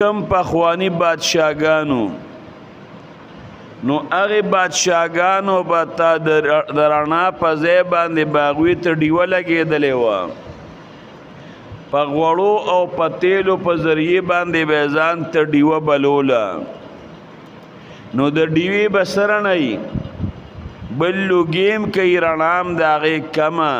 کم پخوانی بادشاہگانو نو هغه بادشاہگانو به تا د رڼا په ځای باندې باغوي ته ډیوه لګېدلې وه په غوړو او په تیلو په ذریعې باندې به ځان ته ډیوه بلوله نو د ډیوې به څه رڼی بل لوګیم کوي رڼام د هغې کمه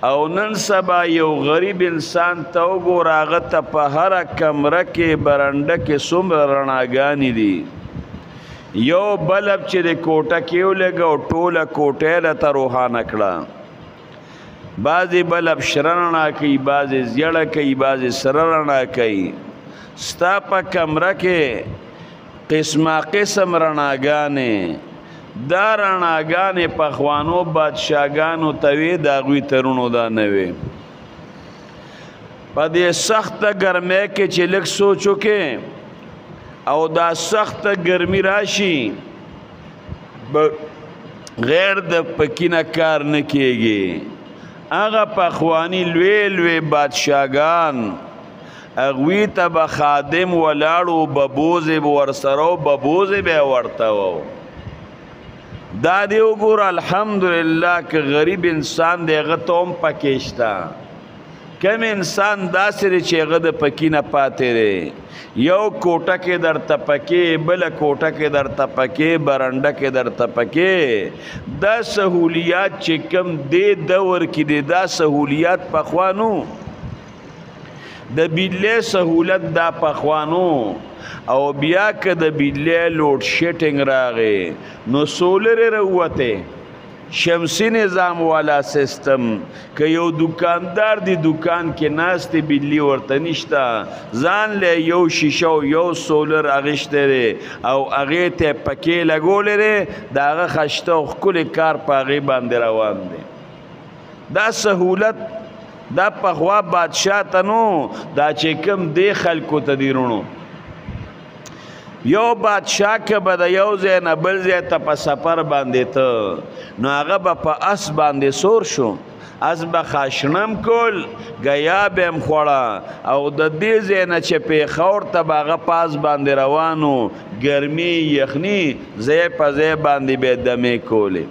او نن سبا یو غریب انسان ته وګوره هغه ته په هره کمره کې برنډه کې څومره رڼاګانې دي یو بلب چې د کوټه کې ولګه او ټوله کوټه یې راته روښانه کړه بعضې بلب شره رڼا کوي بعضې زیړه کوي بعضې سره رڼا کوي ستا په کمره کې قسمه قسم رڼاګانې دا رڼاګانې پخوانو بادشاهګانو ته وې د هغوی ترونو دا نه وې په دې سخته ګرمۍ کې چې لږ سوچ وکې او دا سخته ګرمي راشي غیر د پکینه کار نه کېږي هغه پخواني لوی لوی بادشاهګان هغوی ته به خادم ولاړو ببوزې به ورسره و ببوزې به یې ورته و دا دی وګوره الحمدلله که غریب انسان دی هغه ته هم پکې شته کم انسان داسې دی چې هغه د پکې نه پاتې دی یو کوټه کې درته پکې بله کوټه کې درته پکې برنډه کې درته پکې دا سهولیات چې کم دې دور کې دی دا سهولیات پخوانو د بجلی سهولت دا پخوانو او بیا که د بجلی لوډ شیټینګ راغی نو سولر یې راووتی شمسی نظام والا سیستم که یو دکاندار دی دکان کې ناست دی بجلی ورته نشته ځان له یو شیشه او یو سولر اغیشتی دی او هغې ته پکې لګولی دی د هغه خشته او ښکلی کار په هغې باندې روان دی دا سهولت دا پخوا بادشاه ته نو دا چې کوم دی خلکو ته دی رونو یو بادشاه که به د یو ځای نه بل ځای ته په سفر باندې ته نو هغه به په اس باندې سور شو اس به خاشنم کول ګیا به هم خوړه او د دې ځای نه چې پیښور ته به هغه پاس باندې روانو ګرمي یخني ځای په ځای باندې به یې دمې کولې